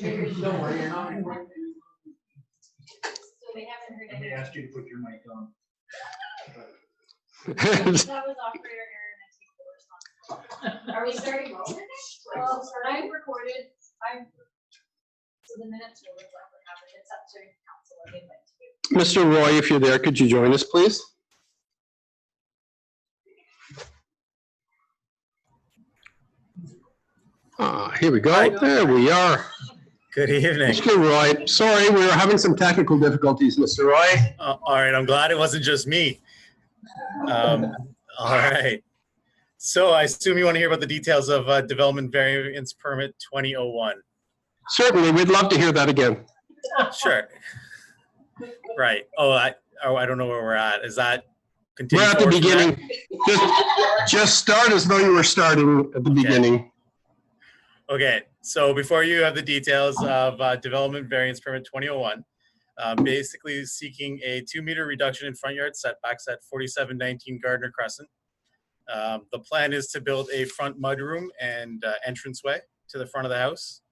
Don't worry, you're not recording. So they haven't heard They anything. asked you to put your mic on. That was operator error and IT. Are we starting rolling again? Well, I've recorded, so the minutes will reflect what happened. It's up to council what they'd like to do. Mr. Roy, if you're there, could you join us, please? Here we go. Hi. There we are. Good evening. Mr. Roy, sorry, we were having some technical difficulties, Mr. Roy. All right, I'm glad it wasn't just me. All right. So I assume you want to hear about the details of Development Variance Permit 2001. Certainly, we'd love to hear that again. Sure. Right. Oh, I don't know where we're at. Is that continue? We're at the forward from there? beginning. Just start as though you were starting at the beginning. Okay, so before you have the details of Development Variance Permit 2001, basically seeking a 2-meter reduction in front yard setbacks at 4719 Gardner Crescent. The plan is to build a front mudroom and entranceway to the front of the house.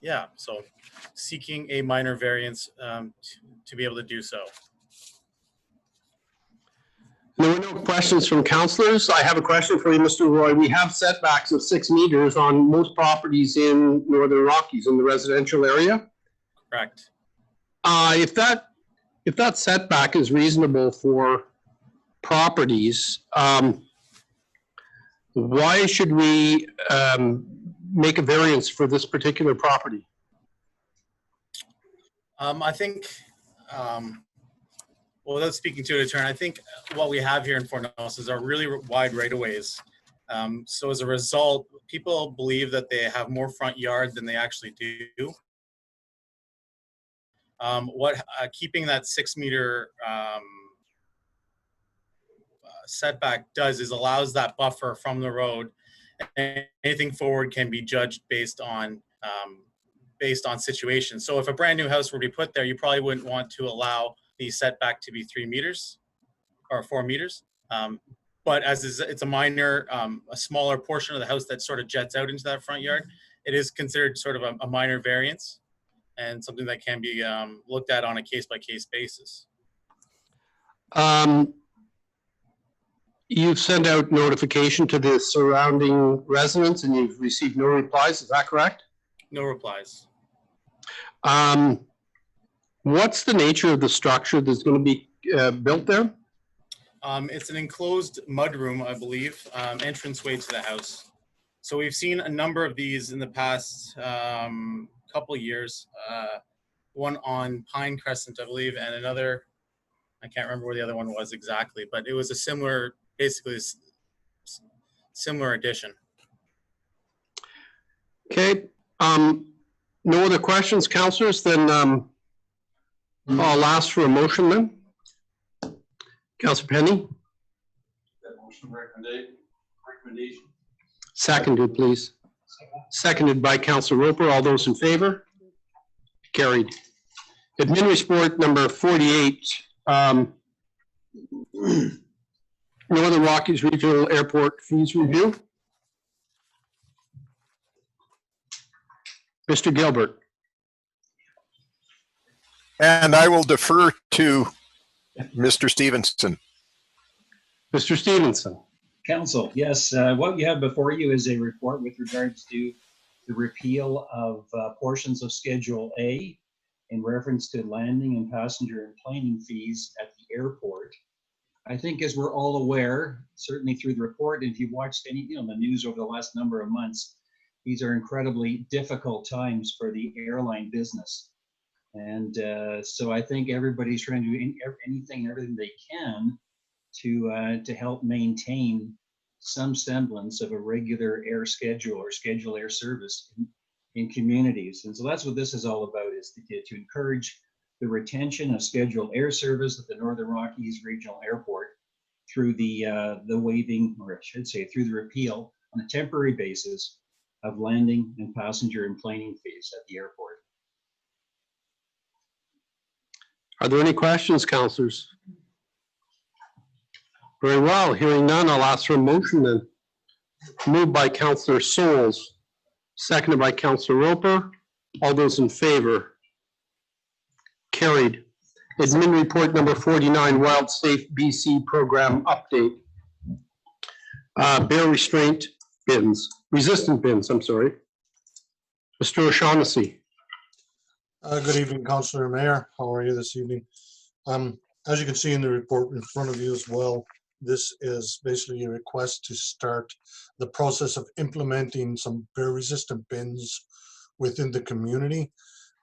Yeah, so seeking a minor variance to be able to do so. There were no questions from councillors. I have a question for you, Mr. Roy. We have setbacks of 6 meters on most properties in Northern Rockies in the residential area. Correct. If that setback is reasonable for properties, why should we make a variance for this particular property? I think, well, without speaking to an attorney, I think what we have here in Fort Nelson are really wide right-of-ways. So as a result, people believe that they have more front yard than they actually do. Keeping that 6-meter setback does is allows that buffer from the road. And anything forward can be judged based on situation. So if a brand new house were to be put there, you probably wouldn't want to allow the setback to be 3 meters or 4 meters. But as it's a minor, a smaller portion of the house that sort of jets out into that front yard, it is considered sort of a minor variance and something that can be looked at on a case-by-case basis. You've sent out notification to the surrounding residents and you've received no replies, is that correct? No replies. What's the nature of the structure that's going to be built there? It's an enclosed mudroom, I believe, entranceway to the house. So we've seen a number of these in the past couple of years. One on Pine Crescent, I believe, and another, I can't remember where the other one was exactly, but it was a similar, basically similar addition. Okay. No other questions, councillors? Then I'll ask for a motion then. Councillor Penny? That motion recommendation. Seconded, please. Seconded by Councillor Roper. All those in favor? Carried. Admin report number 48. Northern Rockies Regional Airport fees review. Mr. Gilbert. And I will defer to Mr. Stevenson. Mr. Stevenson. Council, yes, what you have before you is a report with regards to the repeal of portions of Schedule A in reference to landing and passenger and planing fees at the airport. I think as we're all aware, certainly through the report, and if you've watched any, the news over the last number of months, these are incredibly difficult times for the airline business. And so I think everybody's trying to do everything they can to help maintain some semblance of a regular air schedule or scheduled air service in communities. And so that's what this is all about, is to encourage the retention of scheduled air service at the Northern Rockies Regional Airport through the waiving, or I should say through the repeal on a temporary basis of landing and passenger and planing fees at the airport. Are there any questions, councillors? Very well. Hearing none, I'll ask for a motion then. Moved by Councillor Souls, seconded by Councillor Roper. All those in favor? Carried. Admin report number 49, Wild Safe BC program update. Bear resistant bins, I'm sorry. Mr. O'Shaughnessy. Good evening, Councillor and Mayor. How are you this evening? As you can see in the report in front of you as well, this is basically a request to start the process of implementing some bear-resistant bins within the community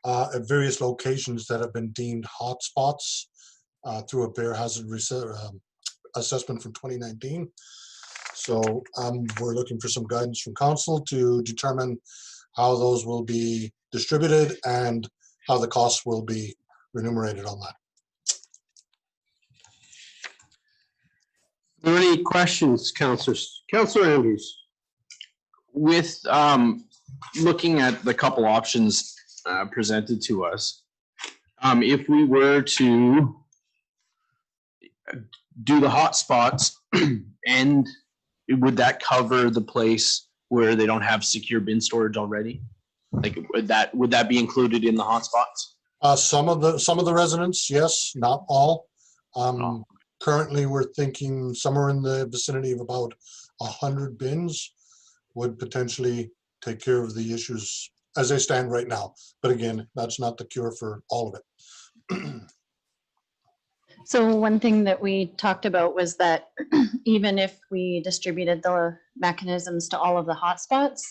at various locations that have been deemed hotspots through a bear hazard assessment from 2019. So we're looking for some guidance from council to determine how those will be distributed and how the costs will be remunerated on that. Are there any questions, councillors? Councillor Andrews. With looking at the couple options presented to us, if we were to do the hotspots, and would that cover the place where they don't have secure bin storage already? Like, would that be included in the hotspots? Some of the residents, yes, not all. Currently, we're thinking somewhere in the vicinity of about 100 bins would potentially take care of the issues as they stand right now. But again, that's not the cure for all of it. So one thing that we talked about was that even if we distributed the mechanisms to all of the hotspots,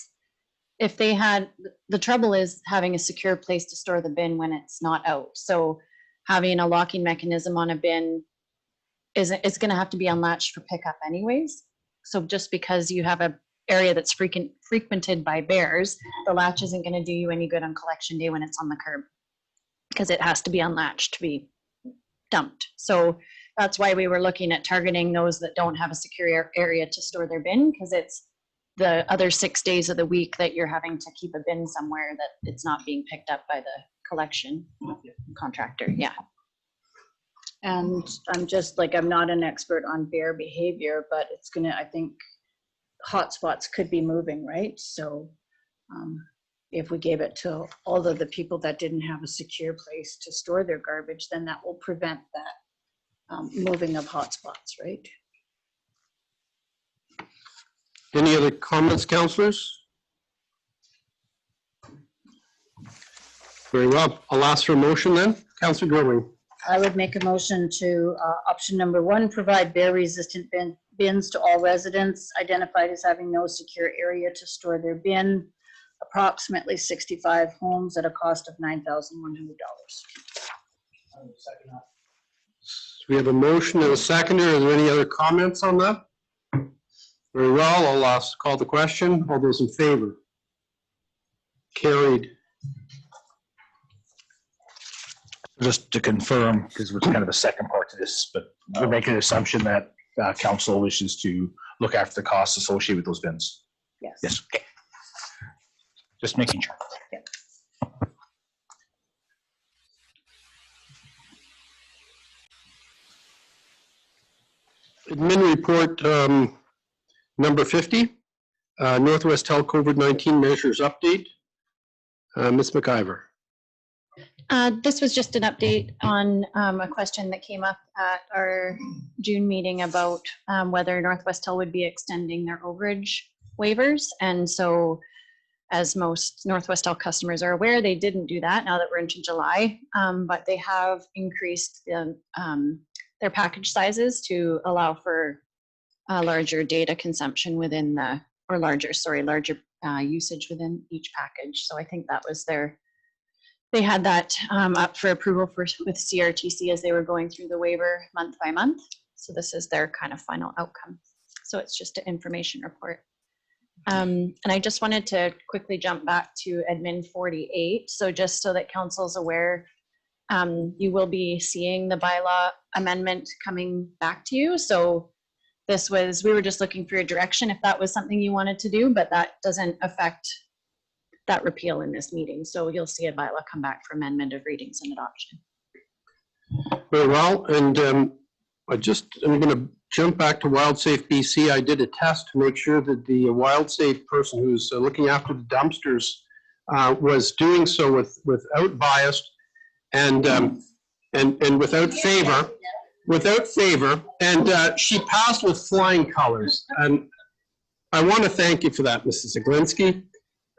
if they had, the trouble is having a secure place to store the bin when it's not out. So having a locking mechanism on a bin it's going to have to be unlatched for pickup anyways. So just because you have a area that's frequented by bears, the latch isn't going to do you any good on collection day when it's on the curb, because it has to be unlatched to be dumped. So that's why we were looking at targeting those that don't have a secure area to store their bin, because it's the other 6 days of the week that you're having to keep a bin somewhere that it's not being picked up by the collection contractor. Yeah. And I'm just like, I'm not an expert on bear behavior, but it's gonna, I think hotspots could be moving, right? So if we gave it to all of the people that didn't have a secure place to store their garbage, then that will prevent that moving of hotspots, right? Any other comments, councillors? Very well. I'll ask for a motion then. Councillor Gurwing. I would make a motion to option number 1, provide bear resistant bins to all residents identified as having no secure area to store their bin, approximately 65 homes at a cost of $9,100. We have a motion and a seconder. Are there any other comments on that? Very well. I'll call the question. All those in favor? Carried. Just to confirm, because it's kind of the second part to this, but we're making an assumption that council wishes to look after the costs associated with those bins. Yes. Yes. Okay. Just making sure. Admin report number 50, Northwest Health COVID-19 measures update. Ms. McIver. This was just an update on a question that came up at our June meeting about whether Northwest Health would be extending their overage waivers. And so, as most Northwest Health customers are aware, they didn't do that now that we're into July, but they have increased their package sizes to allow for larger data consumption within the, or larger usage within each package. So I think that was they had that up for approval with CRTC as they were going through the waiver month by month. So this is their kind of final outcome. So it's just an information report. And I just wanted to quickly jump back to admin 48. So just so that council's aware, you will be seeing the bylaw amendment coming back to you. So this was, we were just looking for a direction if that was something you wanted to do, but that doesn't affect that repeal in this meeting. So you'll see a bylaw come back for amendment of readings and adoption. Very well. And I'm going to jump back to WildSafe BC. I did a test to make sure that the WildSafe person who's looking after the dumpsters was doing so without bias and without favor. And she passed with flying colors. And I want to thank you for that, Mrs. Zaglinski.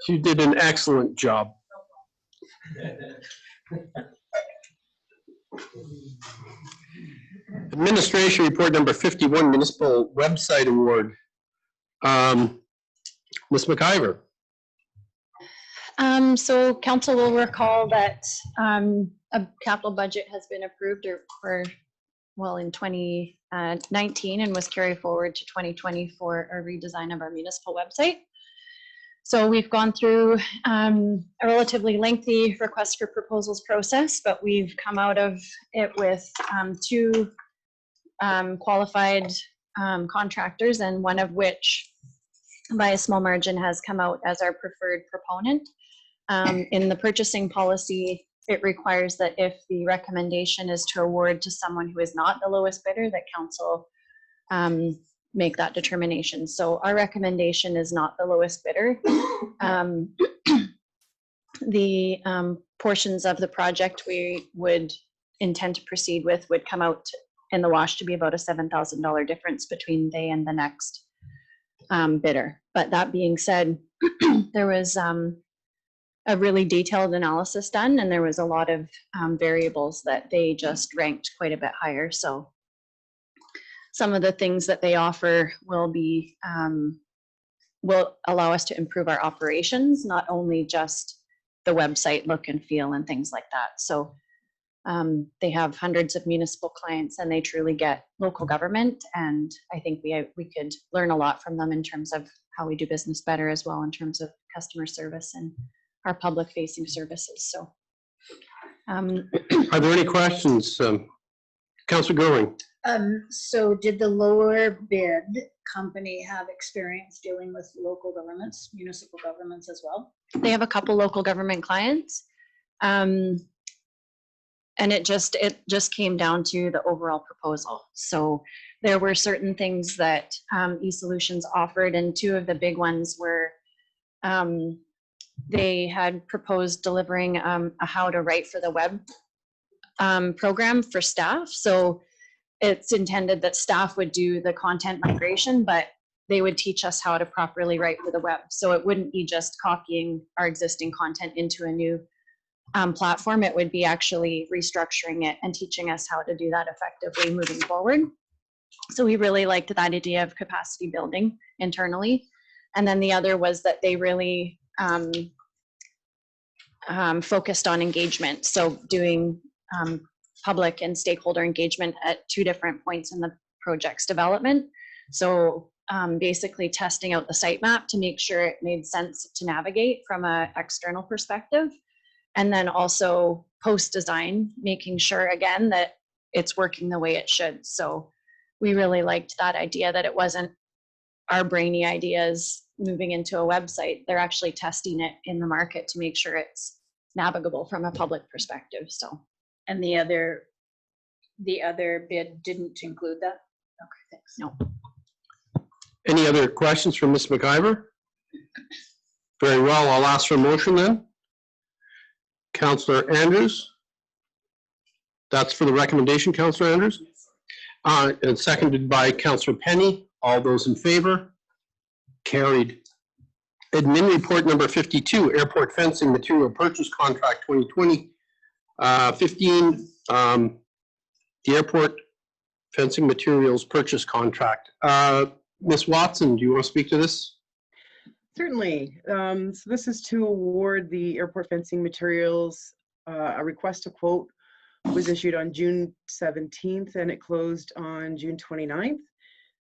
You did an excellent job. Administration report number 51, municipal website award. Ms. McIver. So council will recall that a capital budget has been approved in 2019 and was carried forward to 2020 for a redesign of our municipal website. So we've gone through a relatively lengthy request for proposals process, but we've come out of it with two qualified contractors, and one of which by a small margin has come out as our preferred proponent. In the purchasing policy, it requires that if the recommendation is to award to someone who is not the lowest bidder, that council make that determination. So our recommendation is not the lowest bidder. The portions of the project we would intend to proceed with would come out in the wash to be about a $7,000 difference between they and the next bidder. But that being said, there was a really detailed analysis done, and there was a lot of variables that they just ranked quite a bit higher. So some of the things that they offer will allow us to improve our operations, not only just the website look and feel and things like that. So they have hundreds of municipal clients, and they truly get local government. And I think we could learn a lot from them in terms of how we do business better, as well in terms of customer service and our public facing services. So Are there any questions? Councilor Goring. So did the lower bid company have experience dealing with local governments, municipal governments as well? they have a couple local government clients. And it just came down to the overall proposal. So there were certain things that eSolutions offered, and two of the big ones were they had proposed delivering a how to write for the web program for staff. So it's intended that staff would do the content migration, but they would teach us how to properly write for the web. So it wouldn't be just copying our existing content into a new platform. It would be actually restructuring it and teaching us how to do that effectively moving forward. So we really liked that idea of capacity building internally. And then the other was that they really focused on engagement. So doing public and stakeholder engagement at two different points in the project's development. So basically testing out the sitemap to make sure it made sense to navigate from an external perspective. And then also post-design, making sure again that it's working the way it should. So we really liked that idea, that it wasn't our brainy ideas moving into a website. They're actually testing it in the market to make sure it's navigable from a public perspective. So. And the other bid didn't include that? Okay, thanks. No. Any other questions from Ms. McIver? Very well, I'll ask for a motion then. Councillor Andrews. That's for the recommendation, Councillor Andrews. And seconded by Councillor Penny. All those in favor? Carried. Admin report number 52, airport fencing material purchase contract 2020. 15, the airport fencing materials purchase contract. Ms. Watson, do you want to speak to this? Certainly. So this is to award the airport fencing materials. A request to quote was issued on June 17th and it closed on June 29th.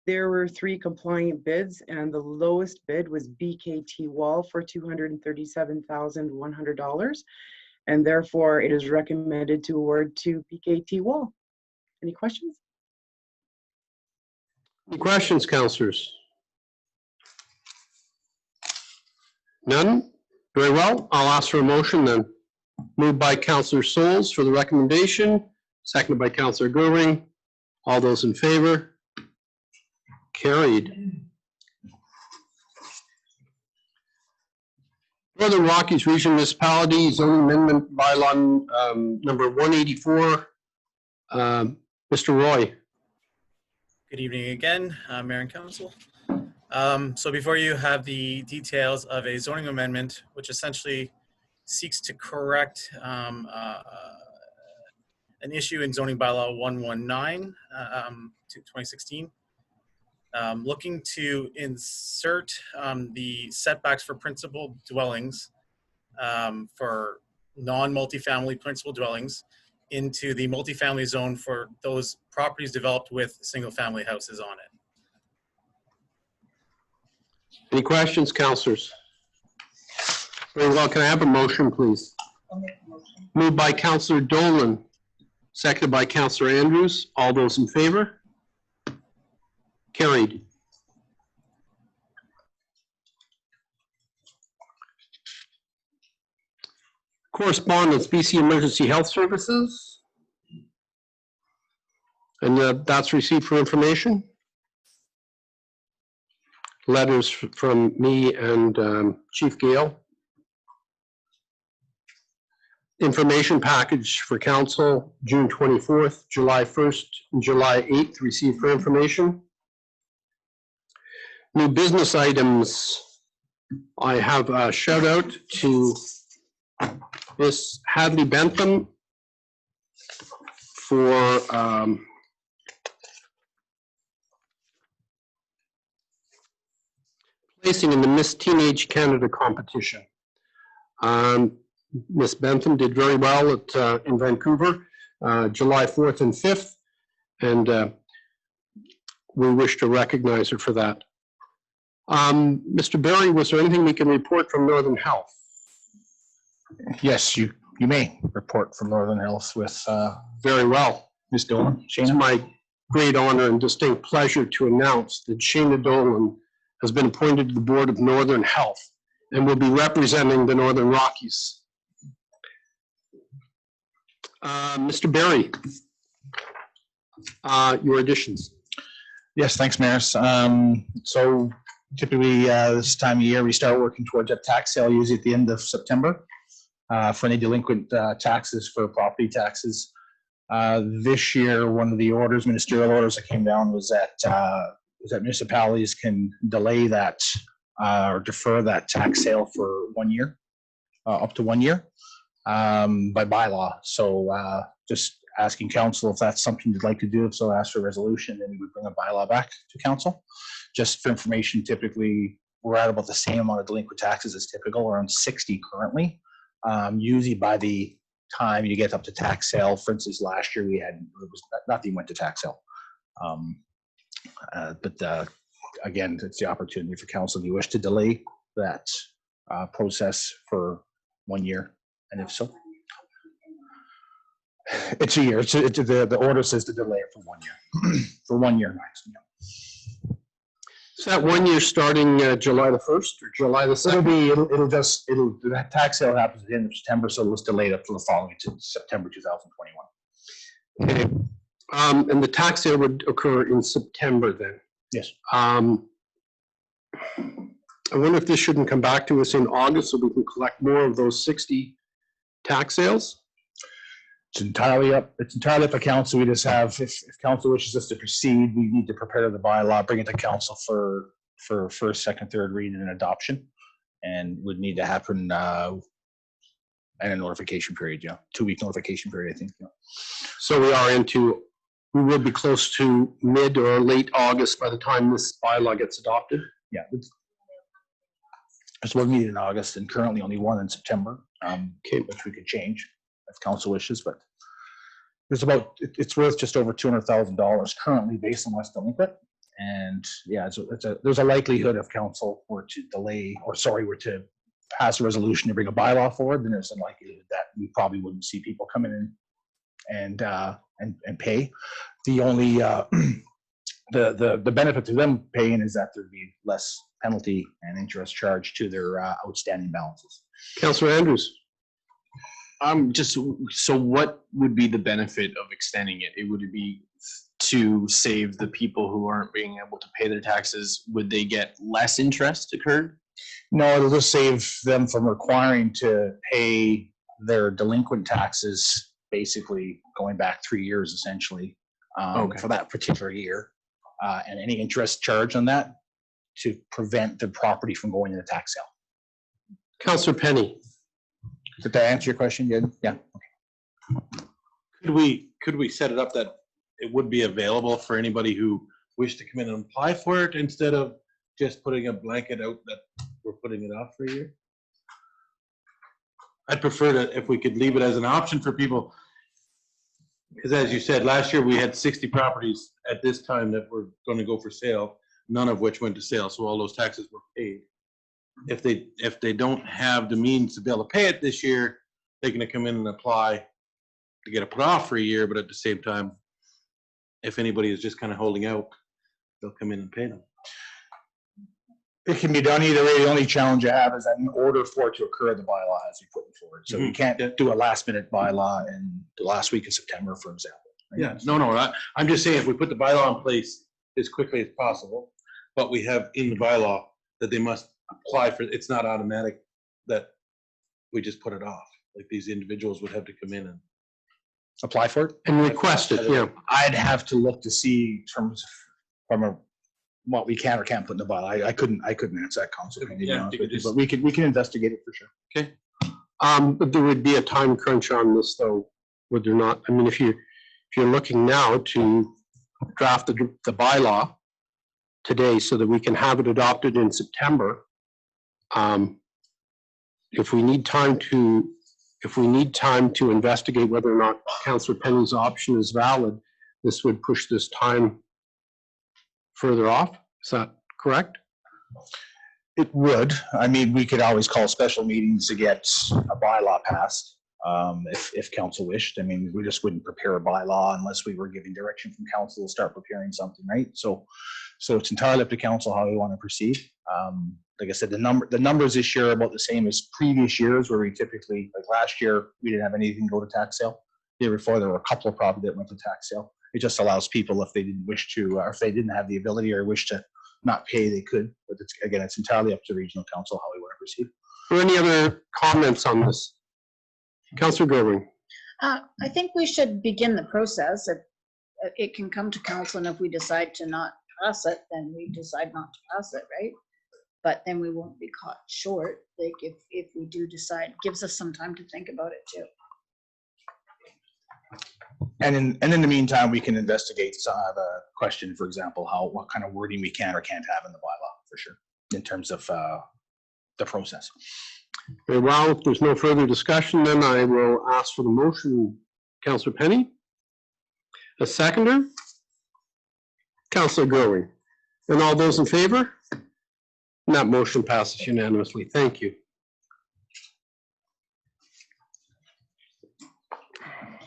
There were 3 compliant bids, and the lowest bid was BKT Wall for $237,100. And therefore it is recommended to award to BKT Wall. Any questions? Any questions, councillors? None? Very well. I'll ask for a motion then. Moved by Councillor Souls for the recommendation, seconded by Councillor Goring. All those in favor? Carried. Northern Rockies Region Municipality Zoning Amendment Bylaw number 184. Mr. Roy. Good evening again, Mayor and Council. So before you have the details of a zoning amendment, which essentially seeks to correct an issue in zoning bylaw 119 to 2016. Looking to insert the setbacks for principal dwellings for non-multifamily principal dwellings into the multifamily zone for those properties developed with single-family houses on it. Any questions, councillors? Very well. Can I have a motion, please? I'll make a motion. Moved by Councillor Dolan, seconded by Councillor Andrews. All those in favor? Carried. Correspondence, BC Emergency Health Services. And that's received for information. Letters from me and Chief Gale. Information package for council, June 24th, July 1st, and July 8th, received for information. New business items. I have a shout out to Miss Hadley Bentham for placing in the Miss Teenage Canada competition. Miss Bentham did very well at in Vancouver, July 4th and 5th, and we wish to recognize her for that. Mr. Barry, was there anything we can report from Northern Health? Yes, you may report from Northern Health with Very well. Ms. Dolan. It's Shana? my great honor and distinct pleasure to announce that Shana Dolan has been appointed to the board of Northern Health and will be representing the Northern Rockies. Mr. Barry, your additions. Yes, thanks, Mayor. So typically this time of year, we start working towards a tax sale usually at the end of September for any delinquent taxes for property taxes. This year, one of the orders, ministerial orders that came down was that municipalities can delay that or defer that tax sale for 1 year, up to 1 year by bylaw. So just asking council if that's something you'd like to do. If so, ask for a resolution, and we would bring a bylaw back to council. Just for information, typically we're at about the same amount of delinquent taxes as typical, around 60 currently. Usually by the time you get up to tax sale, for instance, last year we had, it was nothing went to tax sale. But again, it's the opportunity for council if you wish to delay that process for 1 year, and if so, it's a year. The order says to delay it for 1 year, for 1 year maximum. Is that 1 year starting July the 1st or July the 2nd? It'll the tax sale happens at the end of September, so let's delay it up to the following to September 2021. Okay. And the tax sale would occur in September then? Yes. I wonder if this shouldn't come back to us in August so we can collect more of those 60 tax sales? It's entirely up to council. We just have, if council wishes us to proceed, we need to prepare the bylaw, bring it to council for first, second, third reading and adoption, and would need to happen in a notification period, 2-week notification period, I think. So we will be close to mid or late August by the time this bylaw gets adopted? Yeah. There's one meeting in August and currently only one in September, which we could change if council wishes, but it's worth just over $200,000 currently based on what's delinquent. And yeah, there's a likelihood if council were to were to pass a resolution to bring a bylaw forward, then there's a likelihood that we probably wouldn't see people coming in and pay. The only the benefit to them paying is that there'd be less penalty and interest charged to their outstanding balances. Councillor Andrews. So what would be the benefit of extending it? Would it be to save the people who aren't being able to pay their taxes, would they get less interest accrued? No, it'll just save them from requiring to pay their delinquent taxes, basically going back 3 years essentially, Okay. for that particular year. And any interest charge on that to prevent the property from going into tax sale. Councillor Penny, Did that answer your question? Good. Yeah. Could we set it up that it would be available for anybody who wished to come in and apply for it instead of just putting a blanket out that we're putting it off for a year? I'd prefer that if we could leave it as an option for people. Because as you said, last year we had 60 properties at this time that were going to go for sale, none of which went to sale, so all those taxes were paid. If they don't have the means to be able to pay it this year, they're going to come in and apply to get it put off for a year, but at the same time, if anybody is just kind of holding out, they'll come in and pay them. It can be done either way. The only challenge I have is that in order for it to occur, the bylaw has to be put forward. So you can't do a last minute bylaw in the last week of September, for example. Right? Yeah, no, I'm just saying if we put the bylaw in place as quickly as possible, but we have in the bylaw that they must apply for, it's not automatic that we just put it off. Like these individuals would have to come in and apply for it and request it, yeah. I'd have to look to see terms from what we can or can't put in the bylaw. I couldn't answer that concept. Yeah, but we can investigate it for sure. Okay. But there would be a time crunch on this though, would there not? I mean, if you're looking now to draft the bylaw today so that we can have it adopted in September, if we need time to investigate whether or not Councillor Penny's option is valid, this would push this time further off. Is that correct? It would. I mean, we could always call special meetings to get a bylaw passed, if council wished. I mean, we just wouldn't prepare a bylaw unless we were giving direction from council to start preparing something, right? So it's entirely up to council how we want to proceed. Like I said, the numbers this year are about the same as previous years, where we typically, like last year, we didn't have anything go to tax sale. The year before, there were a couple of properties that went to tax sale. It just allows people, if they didn't wish to, or if they didn't have the ability or wish to not pay, they could. But it's entirely up to regional council how we want to proceed. Or any other comments on this? Councillor Gerwin. I think we should begin the process. It can come to council, and if we decide to not pass it, then we decide not to pass it, right? But then we won't be caught short. Like if we do decide, gives us some time to think about it too. And in the meantime, we can investigate the question, for example, what kind of wording we can or can't have in the bylaw, for sure, in terms of the process. Very well, if there's no further discussion, then I will ask for the motion. Councillor Penny? A seconder? Councillor Gerwin? And all those in favor? And that motion passes unanimously. Thank you.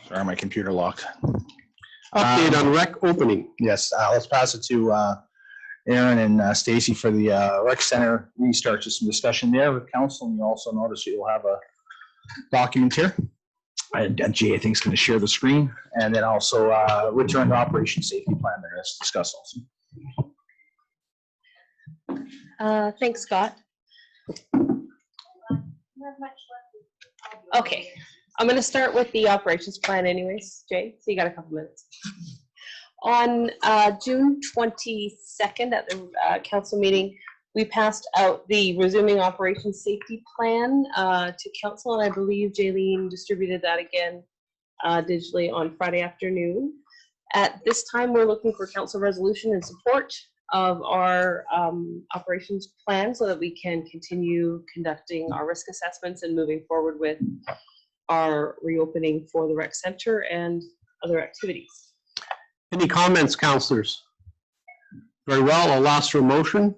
Sorry, my computer locked. Update on rec opening. Yes, let's pass it to Aaron and Stacy for the rec center restart. Just some discussion there with council, and you also notice you'll have a document here. And Jay, I think, is going to share the screen, and then also return to operation safety plan there. Let's discuss also. Thanks, Scott. Okay, I'm going to start with the operations plan anyways, Jay, so you got a couple minutes. On June 22nd at the council meeting, we passed out the resuming operations safety plan to council, and I believe Jaylene distributed that again digitally on Friday afternoon. At this time, we're looking for council resolution in support of our operations plan so that we can continue conducting our risk assessments and moving forward with our reopening for the rec center and other activities. Any comments, councillors? Very well, I'll ask for a motion.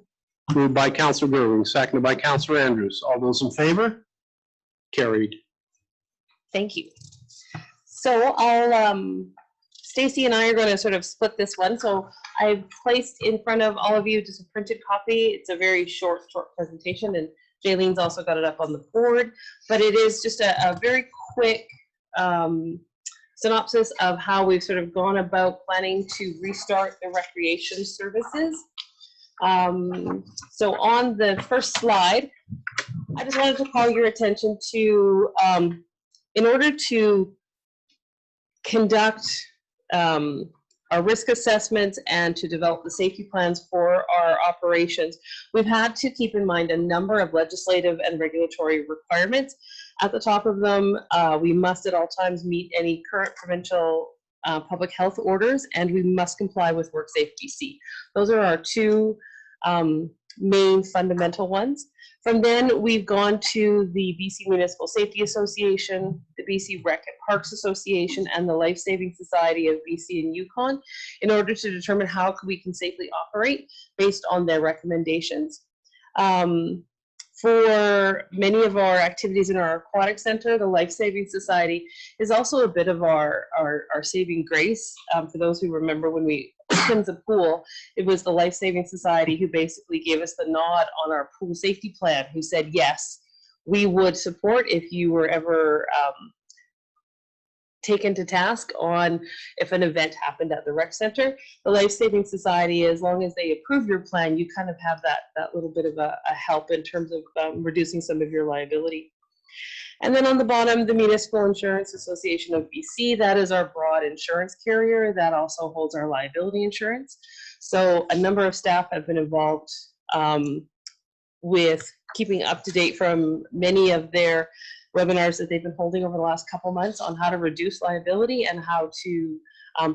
Moved by Councillor Gerwin, seconded by Councillor Andrews. All those in favor? Carried. Thank you. So I'll, Stacy and I are going to sort of split this one. So I've placed in front of all of you just a printed copy. It's a very short presentation, and Jaylene's also got it up on the board, but it is just a very quick synopsis of how we've sort of gone about planning to restart the recreation services. So on the first slide, I just wanted to call your attention to, in order to conduct our risk assessments and to develop the safety plans for our operations, we've had to keep in mind a number of legislative and regulatory requirements. At the top of them, we must at all times meet any current provincial public health orders, and we must comply with WorkSafe BC. Those are our two main fundamental ones. From then, we've gone to the BC Municipal Safety Association, the BC Rec and Parks Association, and the Life Saving Society of BC and Yukon in order to determine how we can safely operate based on their recommendations. For many of our activities in our aquatic center, the Life Saving Society is also a bit of our saving grace. For those who remember when we opened the pool, it was the Life Saving Society who basically gave us the nod on our pool safety plan, who said, yes, we would support if you were ever taken to task on if an event happened at the rec center. The Life Saving Society, as long as they approve your plan, you kind of have that little bit of a help in terms of reducing some of your liability. And then on the bottom, the Municipal Insurance Association of BC, that is our broad insurance carrier that also holds our liability insurance. So a number of staff have been involved with keeping up to date from many of their webinars that they've been holding over the last couple months on how to reduce liability and how to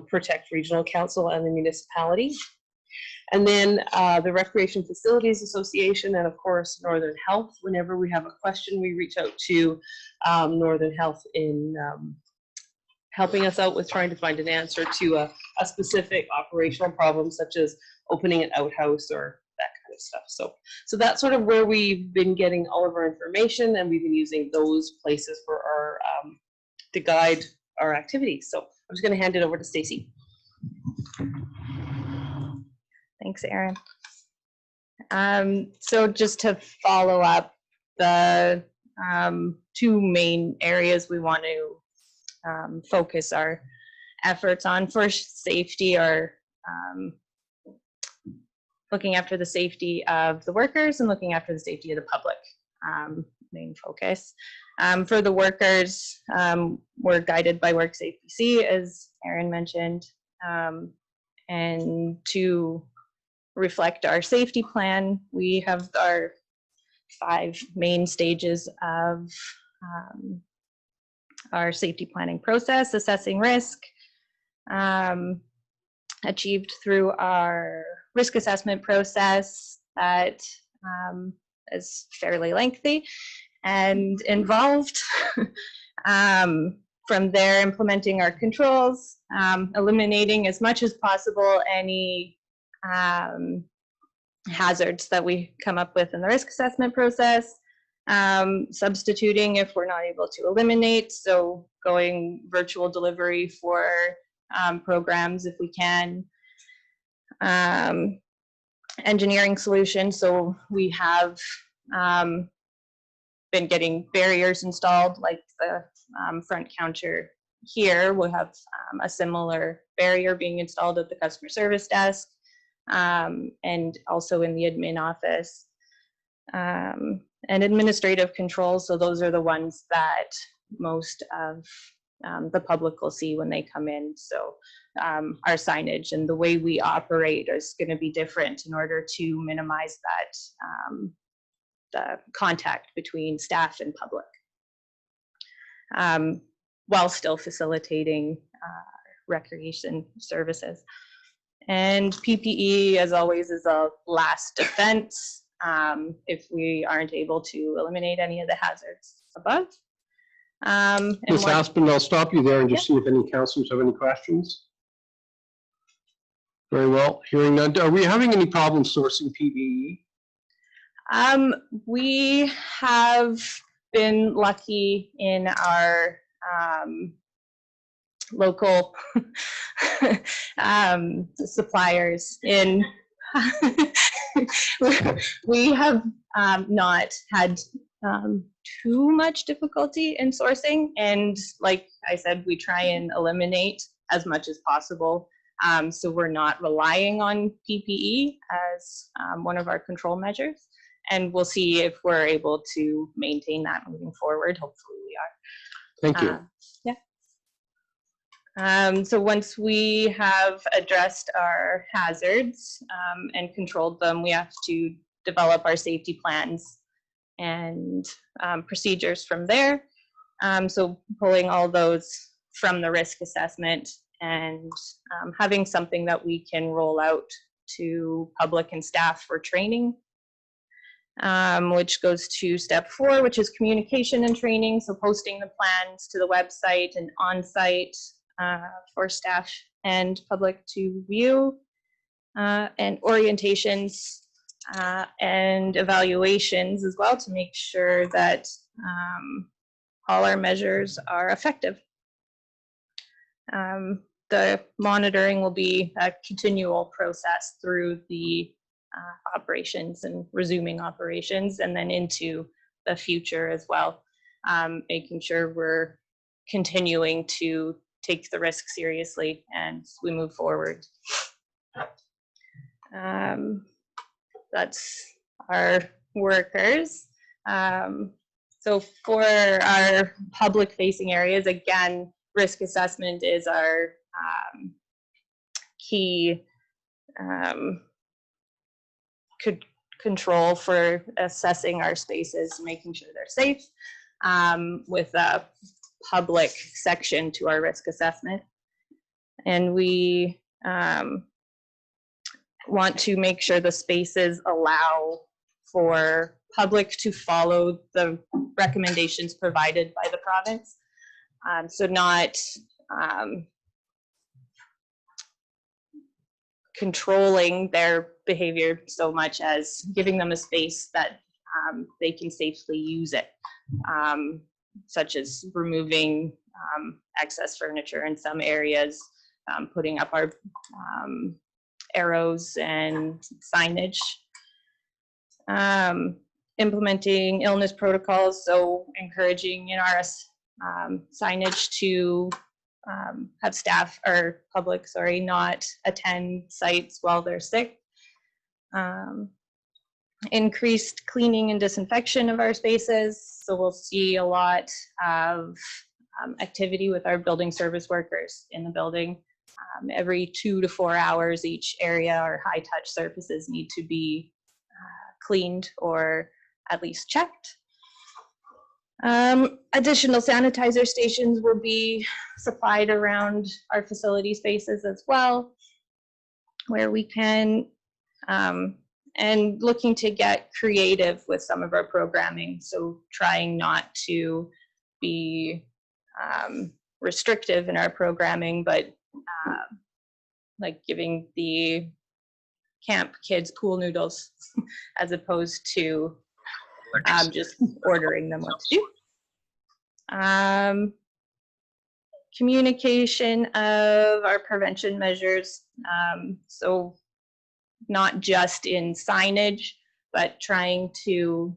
protect regional council and the municipality. And then the Recreation Facilities Association and of course Northern Health. Whenever we have a question, we reach out to Northern Health in helping us out with trying to find an answer to a specific operational problem such as opening an outhouse or that kind of stuff. So that's sort of where we've been getting all of our information, and we've been using those places for our to guide our activities. So I'm just going to hand it over to Stacy. Thanks, Erin. So just to follow up, the two main areas we want to focus our efforts on for safety are looking after the safety of the workers and looking after the safety of the public, main focus. For the workers, we're guided by WorkSafe BC, as Erin mentioned, and to reflect our safety plan, we have our 5 main stages of our safety planning process: assessing risk, achieved through our risk assessment process that is fairly lengthy and involved. From there, implementing our controls, eliminating as much as possible any hazards that we come up with in the risk assessment process, substituting if we're not able to eliminate, so going virtual delivery for programs if we can, engineering solutions, so we have been getting barriers installed like the front counter here. We'll have a similar barrier being installed at the customer service desk, and also in the admin office, and administrative controls. So those are the ones that most of the public will see when they come in. So our signage and the way we operate is going to be different in order to minimize that the contact between staff and public, while still facilitating recreation services. And PPE, as always, is a last defense if we aren't able to eliminate any of the hazards above. Ms. Aspen, I'll stop you there and just see if any councillors have any questions. Very well. Hearing none. Are we having any problems sourcing PPE? We have been lucky in our local suppliers in we have not had too much difficulty in sourcing. And like I said, we try and eliminate as much as possible. So we're not relying on PPE as one of our control measures. And we'll see if we're able to maintain that moving forward. Hopefully we are. Thank you. So once we have addressed our hazards and controlled them, we have to develop our safety plans and procedures from there. So pulling all those from the risk assessment and having something that we can roll out to public and staff for training, which goes to step 4, which is communication and training. So posting the plans to the website and on-site for staff and public to view, and orientations and evaluations as well to make sure that all our measures are effective. The monitoring will be a continual process through the operations and resuming operations, and then into the future as well, making sure we're continuing to take the risk seriously and we move forward. That's our workers. So for our public facing areas, again, risk assessment is our key control for assessing our spaces, making sure they're safe, with a public section to our risk assessment. And we want to make sure the spaces allow for public to follow the recommendations provided by the province. So not controlling their behavior so much as giving them a space that they can safely use it, such as removing excess furniture in some areas, putting up our arrows and signage, implementing illness protocols, so encouraging NRS signage to have staff or public, sorry, not attend sites while they're sick. Increased cleaning and disinfection of our spaces. So we'll see a lot of activity with our building service workers in the building. Every 2 to 4 hours, each area or high touch surfaces need to be cleaned or at least checked. Additional sanitizer stations will be supplied around our facility spaces as well, where we can, and looking to get creative with some of our programming. So trying not to be restrictive in our programming, but like giving the camp kids pool noodles as opposed to just ordering them what to do. Communication of our prevention measures. So not just in signage, but trying to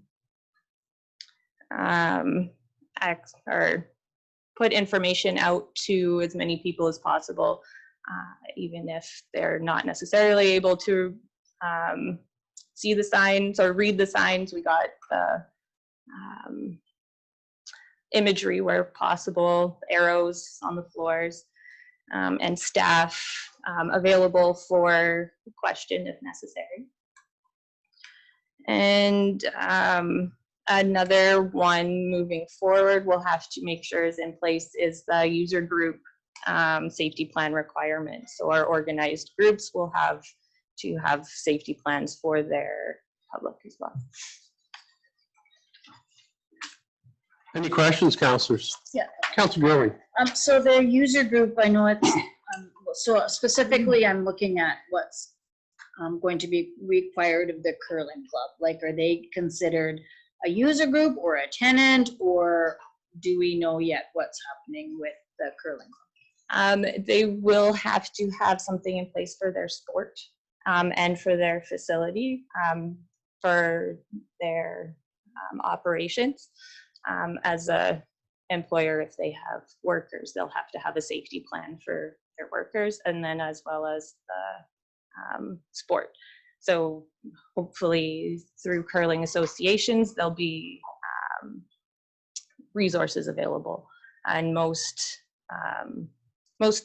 or put information out to as many people as possible, even if they're not necessarily able to see the signs or read the signs. We got the imagery where possible, arrows on the floors, and staff available for question if necessary. And another one moving forward we'll have to make sure is in place is the user group safety plan requirements. So our organized groups will have to have safety plans for their public as well. Any questions, councillors? Yeah. Councillor Gurley. So the user group, I know it's, so specifically I'm looking at what's going to be required of the curling club. Like, are they considered a user group or a tenant, or do we know yet what's happening with the curling club? They will have to have something in place for their sport and for their facility, for their operations. as a employer, if they have workers, they'll have to have a safety plan for their workers, and then as well as the sport. So hopefully through curling associations, there'll be resources available. And most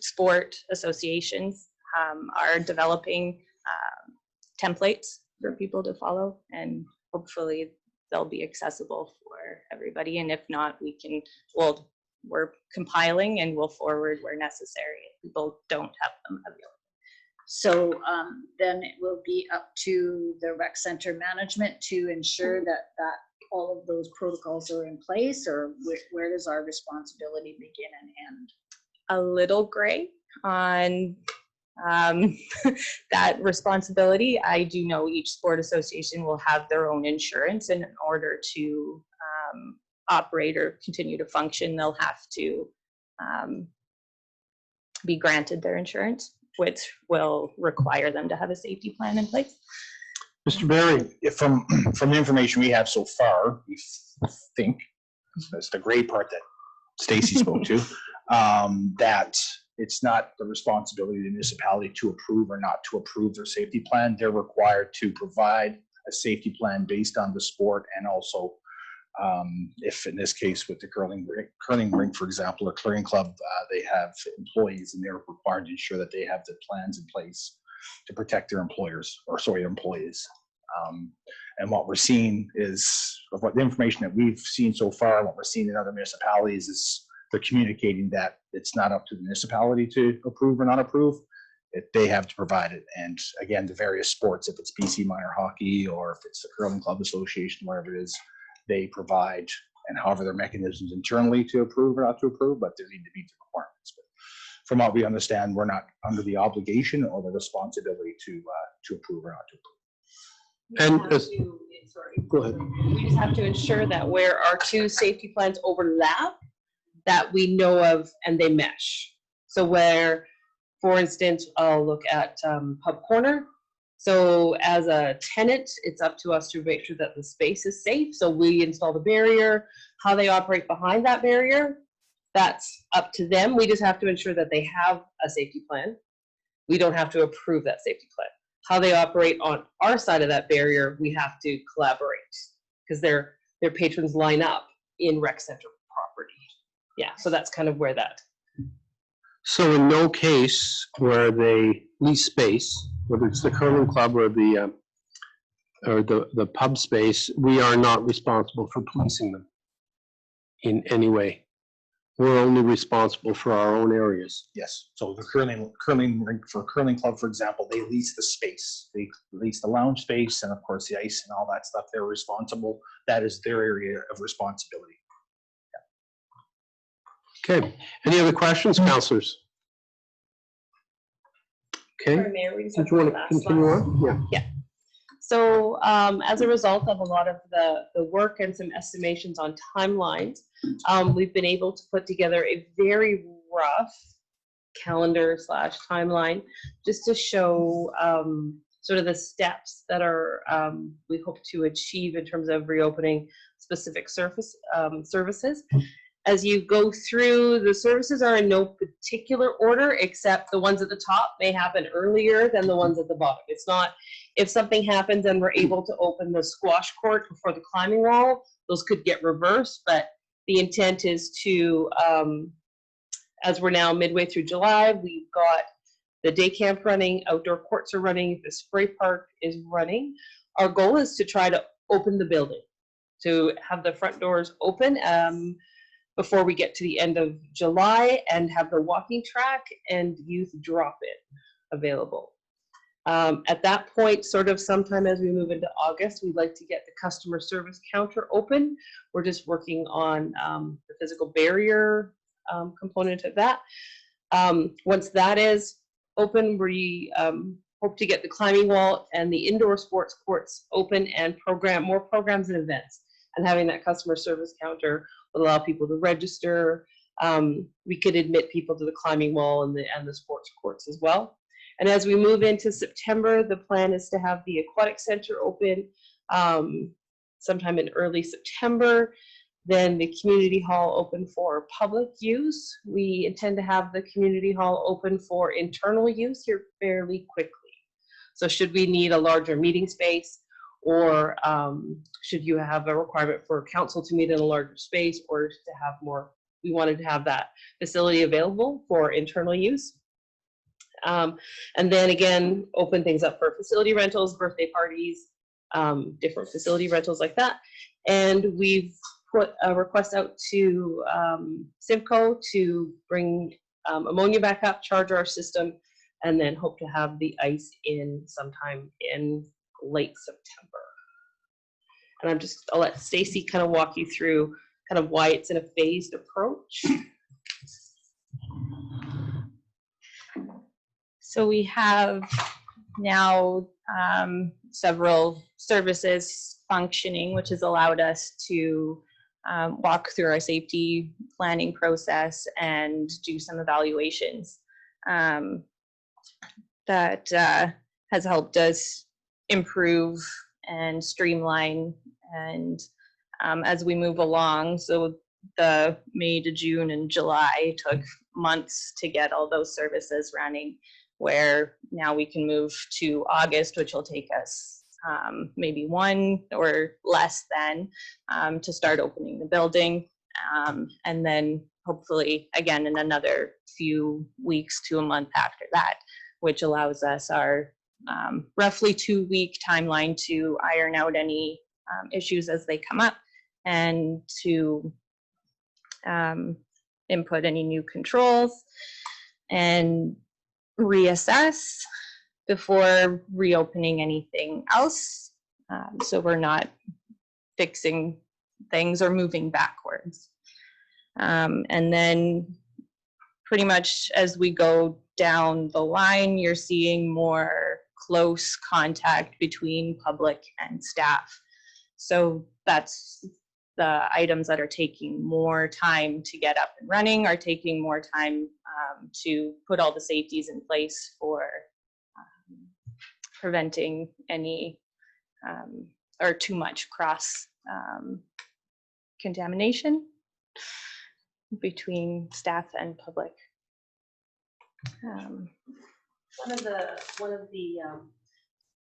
sport associations are developing templates for people to follow, and hopefully they'll be accessible for everybody. And if not, we're compiling and we'll forward where necessary if people don't have them available. So then it will be up to the rec center management to ensure that all of those protocols are in place, or where does our responsibility begin and end? A little gray on that responsibility. I do know each sport association will have their own insurance, and in order to operate or continue to function, they'll have to be granted their insurance, which will require them to have a safety plan in place. Mr. Barry? From the information we have so far, we think, that's the gray part that Stacy spoke to, that it's not the responsibility of the municipality to approve or not to approve their safety plan. They're required to provide a safety plan based on the sport, and also if in this case with the curling rink, for example, or curling club, they have employees, and they're required to ensure that they have the plans in place to protect their employees. And what we're seeing is, of what the information that we've seen so far, what we're seeing in other municipalities is they're communicating that it's not up to the municipality to approve or not approve. They have to provide it. And again, the various sports, if it's BC minor hockey or if it's the curling club association, wherever it is, they provide, and however their mechanisms internally to approve or not to approve, but there need to be the requirements. But from what we understand, we're not under the obligation or the responsibility to approve or not to approve. And go ahead. We just have to ensure that where our two safety plans overlap, that we know of and they mesh. So where, for instance, I'll look at Pub Corner. So as a tenant, it's up to us to make sure that the space is safe. So we install the barrier. How they operate behind that barrier, that's up to them. We just have to ensure that they have a safety plan. We don't have to approve that safety plan. How they operate on our side of that barrier, we have to collaborate because their patrons line up in rec center property. Yeah, so that's kind of where that. So in no case where they lease space, whether it's the curling club or the pub space, we are not responsible for policing them in any way. We're only responsible for our own areas. Yes. So the curling rink, for curling club, for example, they lease the space. They lease the lounge space and of course the ice and all that stuff. They're responsible. That is their area of responsibility. Yeah. Okay. Any other questions, councillors? Okay. Sorry, Mayor, we just have Did you want to last continue slide. on? Yeah. Yeah. So as a result of a lot of the work and some estimations on timelines, we've been able to put together a very rough calendar / timeline just to show sort of the steps that are we hope to achieve in terms of reopening specific services. As you go through, the services are in no particular order, except the ones at the top may happen earlier than the ones at the bottom. It's not, if something happens and we're able to open the squash court before the climbing wall, those could get reversed, but the intent is to, as we're now midway through July, we've got the day camp running, outdoor courts are running, the spray park is running. Our goal is to try to open the building, to have the front doors open before we get to the end of July and have the walking track and youth drop-in available. At that point, sort of sometime as we move into August, we'd like to get the customer service counter open. We're just working on the physical barrier component of that. Once that is open, we hope to get the climbing wall and the indoor sports courts open and program more programs and events. And having that customer service counter would allow people to register. We could admit people to the climbing wall and the sports courts as well. And as we move into September, the plan is to have the aquatic center open sometime in early September. Then the community hall open for public use. We intend to have the community hall open for internal use here fairly quickly. So should we need a larger meeting space, or should you have a requirement for council to meet in a larger space, or to have more, we wanted to have that facility available for internal use. And then again, open things up for facility rentals, birthday parties, different facility rentals like that. And we've put a request out to Simcoe to bring ammonia back up, charge our system, and then hope to have the ice in sometime in late September. And I'll let Stacy kind of walk you through kind of why it's in a phased approach. So we have now several services functioning, which has allowed us to walk through our safety planning process and do some evaluations. That has helped us improve and streamline, and as we move along, so the May to June and July took months to get all those services running, where now we can move to August, which will take us maybe one or less than to start opening the building, and then hopefully again in another few weeks to a month after that, which allows us our roughly 2-week timeline to iron out any issues as they come up, and to input any new controls and reassess before reopening anything else. So we're not fixing things or moving backwards. And then pretty much as we go down the line, you're seeing more close contact between public and staff. So that's the items that are taking more time to get up and running, are taking more time to put all the safeties in place for preventing any or too much cross contamination between staff and public.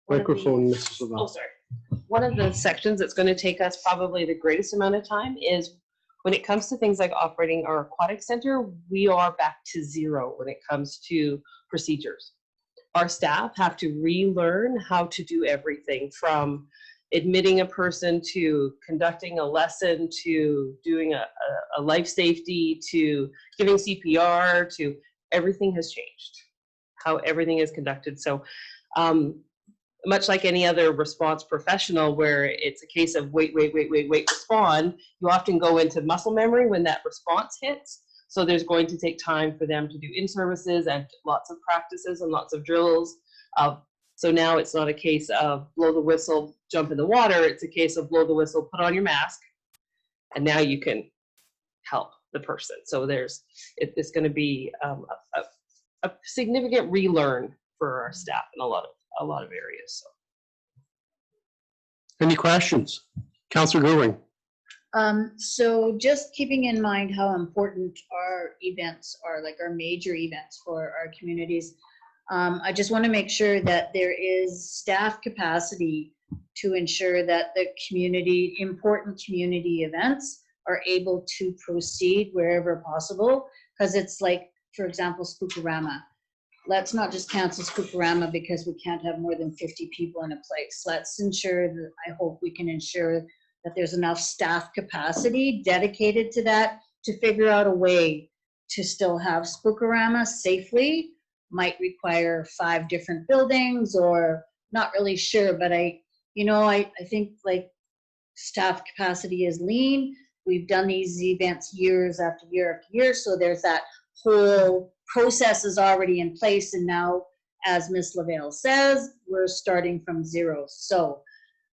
Microphone, Mrs. Lavelle. Oh, sorry. One of the sections that's going to take us probably the greatest amount of time is when it comes to things like operating our aquatic center. We are back to zero when it comes to procedures. Our staff have to relearn how to do everything from admitting a person to conducting a lesson to doing a life safety to giving CPR to everything has changed, how everything is conducted. So much like any other response professional where it's a case of wait, respond, you often go into muscle memory when that response hits. So there's going to take time for them to do in-services and lots of practices and lots of drills. So now it's not a case of blow the whistle, jump in the water. It's a case of blow the whistle, put on your mask, and now you can help the person. So it's going to be a significant relearn for our staff in a lot of areas. So. Any questions? Councillor Goodwin. So just keeping in mind how important our events are, like our major events for our communities, I just want to make sure that there is staff capacity to ensure that the important community events are able to proceed wherever possible. Because it's like, for example, Spookorama. Let's not just cancel Spookorama because we can't have more than 50 people in a place. Let's ensure that, I hope we can ensure that there's enough staff capacity dedicated to that to figure out a way to still have Spookorama safely. Might require 5 different buildings, or not really sure, but I think like staff capacity is lean. We've done these events years after year after year, so there's that whole process is already in place, and now, as Ms. Lavelle says, we're starting from zero. So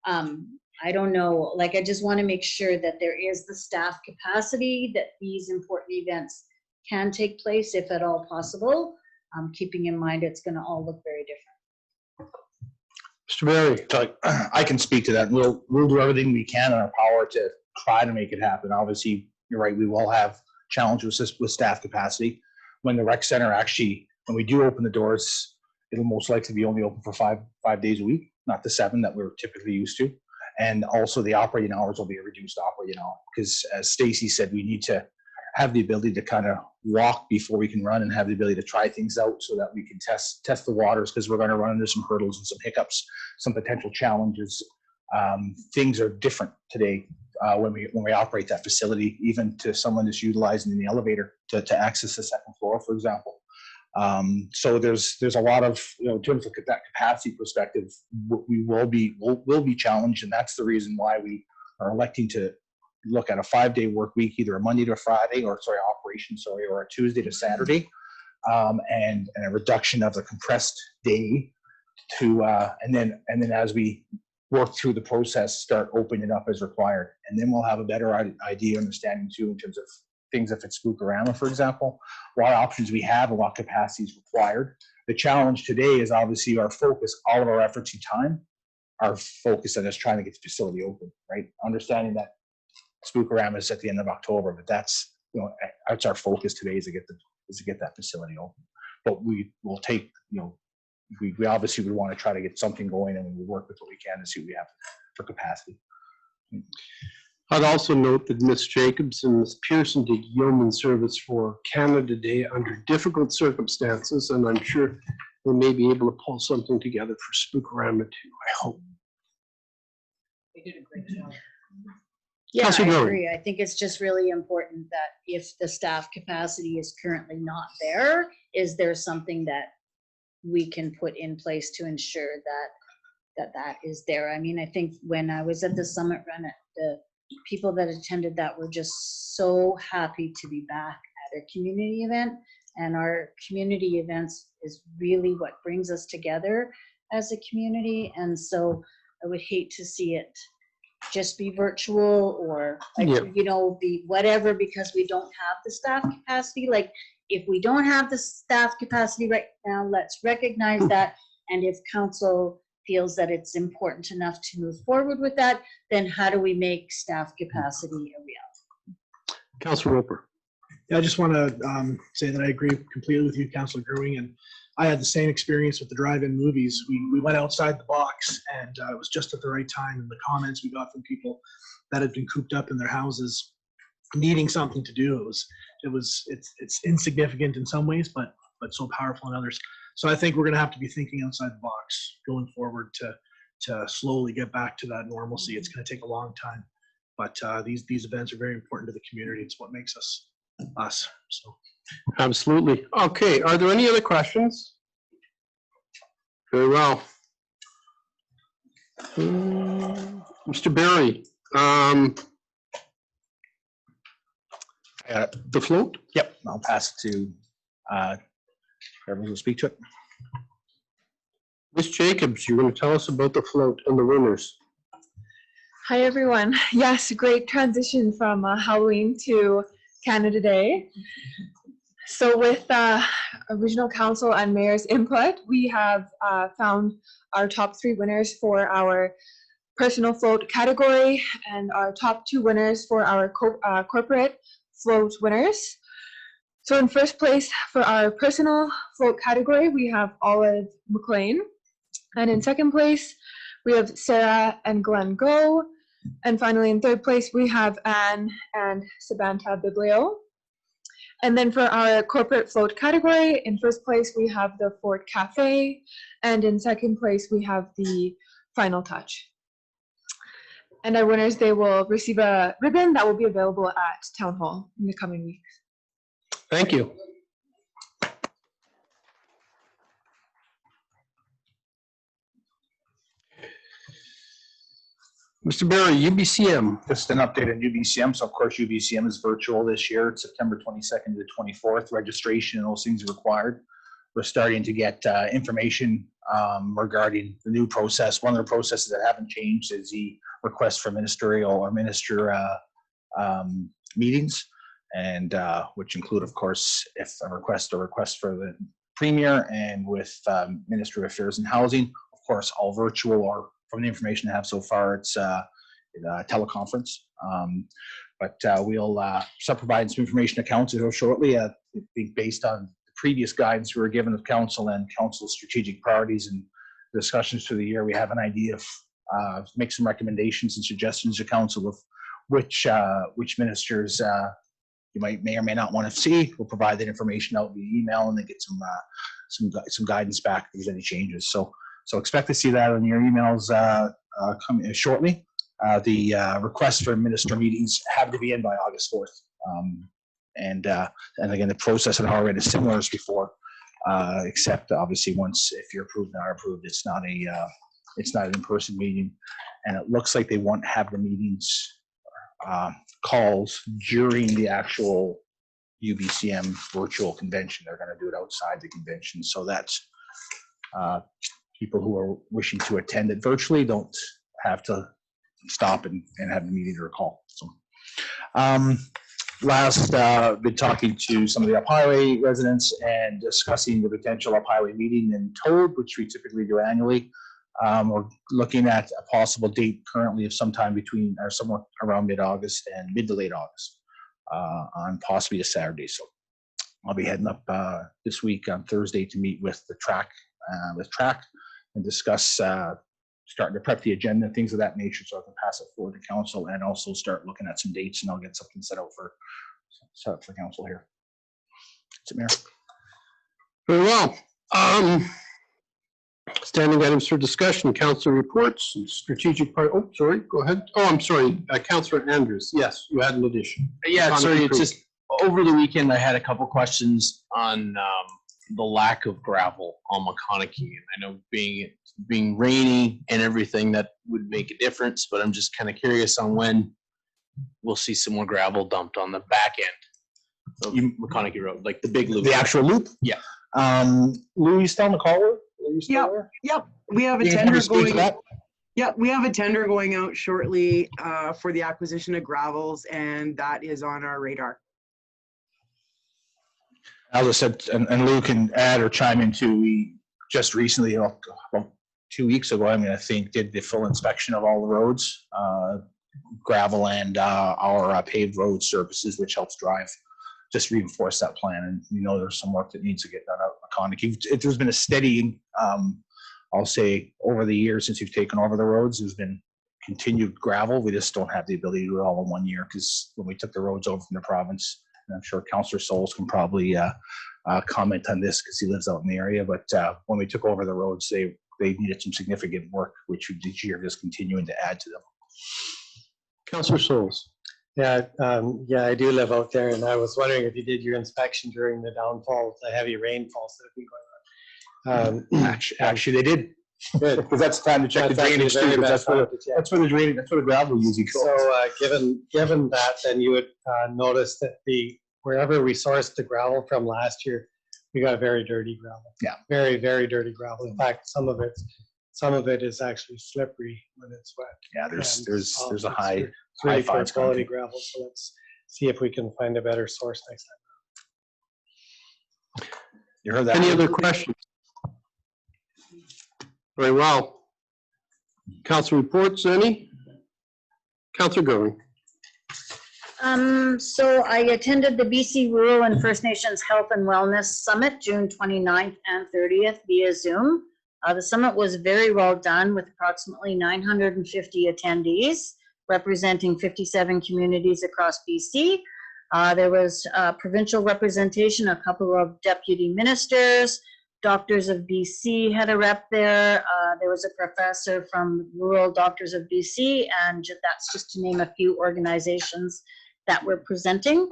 I don't know, like I just want to make sure that there is the staff capacity that these important events can take place if at all possible, keeping in mind it's going to all look very different. Mr. Barry. So I can speak to that. We'll do everything we can in our power to try to make it happen. Obviously, you're right, we will have challenges with staff capacity. When the rec center actually, when we do open the doors, it'll most likely be only open for five days a week, not the 7 that we're typically used to. And also the operating hours will be a reduced operating hour, because as Stacy said, we need to have the ability to kind of walk before we can run, and have the ability to try things out so that we can test the waters, because we're going to run into some hurdles and some hiccups, some potential challenges. Things are different today when we operate that facility, even to someone that's utilizing the elevator to access the 2nd floor, for example. So there's a lot of, in terms of that capacity perspective, we will be challenged, and that's the reason why we are electing to look at a 5-day work week, either a Monday to Friday, or a Tuesday to Saturday, and a reduction of the compressed day to, and then as we work through the process, start opening it up as required. And then we'll have a better idea, understanding too, in terms of things, if it's Spookorama, for example, what options we have and what capacity is required. The challenge today is obviously our focus, all of our efforts and time are focused on us trying to get the facility open, right? Understanding that Spookorama is at the end of October, but that's our focus today, is to get that facility open. But we will take, we obviously would want to try to get something going, and we'll work with what we can to see what we have for capacity. I'd also note that Ms. Jacobs and Ms. Pearson did yeoman service for Canada Day under difficult circumstances, and I'm sure they may be able to pull something together for Spookorama too, I hope. They did a great job. Yeah, I agree. I think it's just really important that if the staff capacity is currently not there, is there something that we can put in place to ensure that is there? I mean, I think when I was at the Summit Run, the people that attended that were just so happy to be back at a community event, and our community events is really what brings us together as a community. And so I would hate to see it just be virtual, or be whatever, because we don't have the staff capacity. Like, if we don't have the staff capacity right now, let's recognize that. And if council feels that it's important enough to move forward with that, then how do we make staff capacity a reality? Councilor Roper. Yeah, I just want to say that I agree completely with you, Councilor Grewing, and I had the same experience with the drive-in movies. We went outside the box, and it was just at the right time. And the comments we got from people that had been cooped up in their houses, needing something to do, it's insignificant in some ways, but so powerful in others. So I think we're going to have to be thinking outside the box going forward to slowly get back to that normalcy. It's going to take a long time, but these events are very important to the community. It's what makes us us. So. Absolutely. Okay, are there any other questions? Very well. Mr. Barry, the float? Yep, I'll pass it to whoever will speak to it. Ms. Jacobs, you're going to tell us about the float and the winners. Hi, everyone. Yes, great transition from Halloween to Canada Day. So with Regional Council and Mayor's input, we have found our top 3 winners for our personal float category, and our top 2 winners for our corporate float winners. So in first place for our personal float category, we have Olive McLean. And in second place, we have Sarah and Glenn Go. And finally, in third place, we have Anne and Sabanta Biblio. And then for our corporate float category, in first place, we have the Fort Cafe. And in second place, we have the Final Touch. And our winners, they will receive a ribbon that will be available at Town Hall in the coming weeks. Thank you. Mr. Barry, UBCM. Just an update on UBCM. So of course, UBCM is virtual this year. It's September 22nd to the 24th. Registration and those things are required. We're starting to get information regarding the new process. One of the processes that haven't changed is the request for ministerial or minister meetings, and which include, of course, if a request for the Premier and with Ministry of Affairs and Housing, of course, all virtual, or from the information I have so far, it's teleconference. But we'll start providing some information to council here shortly. I think based on the previous guidance we were given of council and council's strategic priorities and discussions through the year, we have an idea of make some recommendations and suggestions to council of which ministers you may or may not want to see. We'll provide that information out via email and then get some guidance back if there's any changes. So expect to see that on your emails coming shortly. The requests for minister meetings have to be in by August 4th. And again, the process had already similar as before, except obviously once if you're approved and are approved, it's not an in-person meeting. And it looks like they won't have the meetings calls during the actual UBCM virtual convention. They're going to do it outside the convention. So that's people who are wishing to attend it virtually don't have to stop and have the meeting or call. So last, been talking to some of the up-highway residents and discussing the potential up-highway meeting in Toad, which we typically do annually. We're looking at a possible date currently of sometime between or somewhere around mid-August and mid to late August on possibly a Saturday. So I'll be heading up this week on Thursday to meet with the track and discuss starting to prep the agenda, things of that nature, so I can pass it forward to council and also start looking at some dates, and I'll get something set up for council here. That's it, Mayor. Very well. Standing items for discussion, council reports, and strategic part. Oh, sorry, go ahead. Oh, I'm sorry, Councillor Andrews. Yes, you had an addition. Yeah, sorry, it's just over the weekend I had a couple questions on the lack of gravel on McConaughey. And I know being rainy and everything, that would make a difference, but I'm just kind of curious on when we'll see some more gravel dumped on the back end of McConaughey Road, like the big loop. The actual loop? Yeah. Lou, you still on the caller? Yep. We have a tender going. Yeah, we have a tender going out shortly for the acquisition of gravels, and that is on our radar. As I said, and Lou can add or chime in too, we just recently, about 2 weeks ago, I think, did the full inspection of all the roads, gravel and our paved road surfaces, which helps drive, just reinforce that plan. And there's some work that needs to get done out of McConaughey. There's been a steady, I'll say, over the years since you've taken over the roads, there's been continued gravel. We just don't have the ability to do it all in 1 year, because when we took the roads over from the province, and I'm sure Councillor Souls can probably comment on this because he lives out in the area. But when we took over the roads, they needed some significant work, which this year is continuing to add to them. Councillor Souls. Yeah, I do live out there, and I was wondering if you did your inspection during the downfall, the heavy rainfalls that have been going on. Actually, they did. Good, because that's the time to check the drainage too. That's where the gravel usually goes. So, given that, then you would notice that wherever we sourced the gravel from last year, we got very dirty gravel. Yeah, very, very dirty gravel. In fact, some of it is actually slippery when it's wet. Yeah, there's a high really high poor quality gravel. So let's see if we can find a better source next time. You heard that? Any other questions? Very well. Council reports, any? Councillor Goring. So I attended the BC Rural and First Nations Health and Wellness Summit, June 29th and 30th via Zoom. The summit was very well done with approximately 950 attendees representing 57 communities across BC. There was provincial representation, a couple of deputy ministers, Doctors of BC had a rep there. There was a professor from Rural Doctors of BC, and that's just to name a few organizations that were presenting.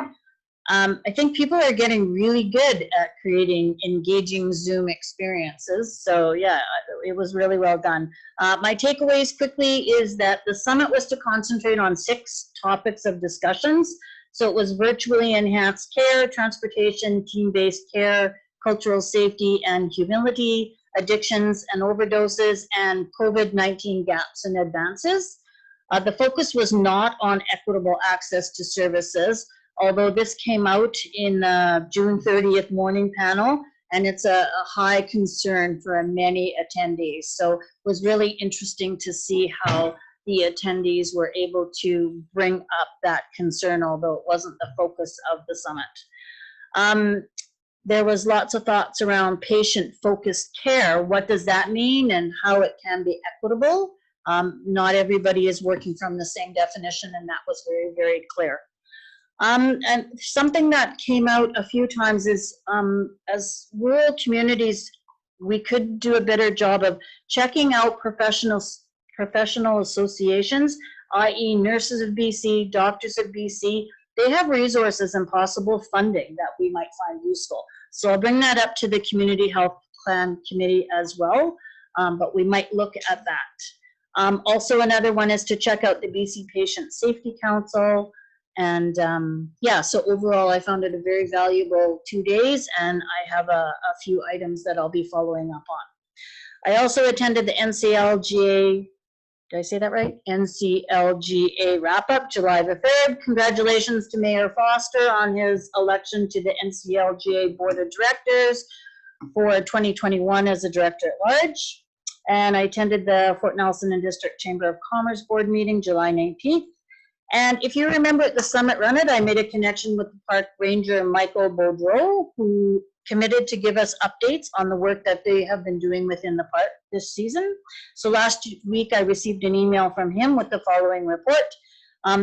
I think people are getting really good at creating engaging Zoom experiences. So yeah, it was really well done. My takeaways quickly is that the summit was to concentrate on 6 topics of discussions. So it was virtually enhanced care, transportation, team-based care, cultural safety and humility, addictions and overdoses, and COVID-19 gaps and advances. The focus was not on equitable access to services, although this came out in the June 30th morning panel, and it's a high concern for many attendees. So it was really interesting to see how the attendees were able to bring up that concern, although it wasn't the focus of the summit. There was lots of thoughts around patient-focused care. What does that mean and how it can be equitable? Not everybody is working from the same definition, and that was very, very clear. And something that came out a few times is as rural communities, we could do a better job of checking out professional associations, i.e. Nurses of BC, Doctors of BC. They have resources and possible funding that we might find useful. So I'll bring that up to the Community Health Plan Committee as well, but we might look at that. Also, another one is to check out the BC Patient Safety Council. And yeah, so overall, I found it a very valuable 2 days, and I have a few items that I'll be following up on. I also attended the NCLGA, did I say that right? NCLGA wrap-up, July the 3rd. Congratulations to Mayor Foster on his election to the NCLGA Board of Directors for 2021 as a Director at Large. And I attended the Fort Nelson and District Chamber of Commerce Board meeting, July 19th. And if you remember at the Summit Run-It, I made a connection with the park ranger, Michael Baudreau, who committed to give us updates on the work that they have been doing within the park this season. So last week, I received an email from him with the following report.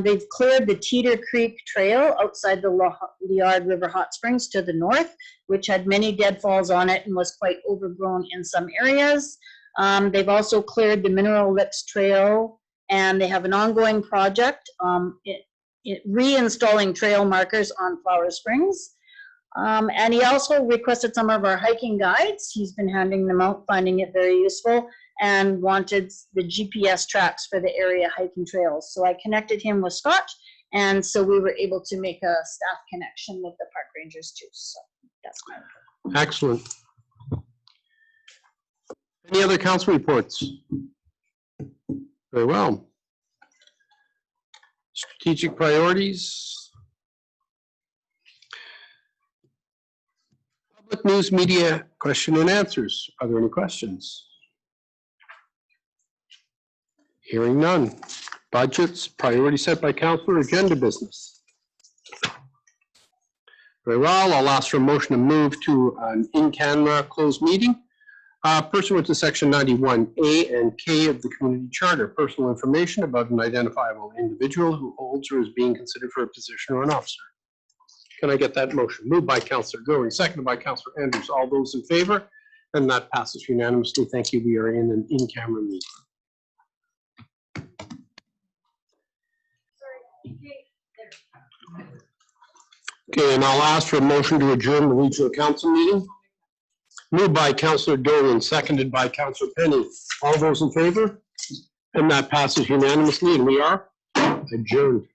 They've cleared the Teeter Creek Trail outside the Liard River Hot Springs to the north, which had many deadfalls on it and was quite overgrown in some areas. They've also cleared the Mineral Lips Trail, and they have an ongoing project reinstalling trail markers on Flower Springs. And he also requested some of our hiking guides. He's been handing them out, finding it very useful, and wanted the GPS tracks for the area hiking trails. So I connected him with Scott, and so we were able to make a staff connection with the park rangers too. So that's my report. Excellent. Any other council reports? Very well. Strategic priorities. Public news media question and answers. Are there any questions? Hearing none. Budgets, priority set by councillor, agenda business. Very well, I'll ask for a motion to move to an in-camera closed meeting. Pursuant to section 91A and K of the Community Charter, personal information about an identifiable individual who holds or is being considered for a position or an officer. Can I get that motion? Moved by councillor Goering, seconded by councillor Andrews. All those in favor? And that passes unanimously. Thank you. We are in an in-camera meeting. Okay, and I'll ask for a motion to adjourn the regional council meeting. Moved by councillor Dolan, seconded by councillor Penny. All those in favor? And that passes unanimously, and we are adjourned.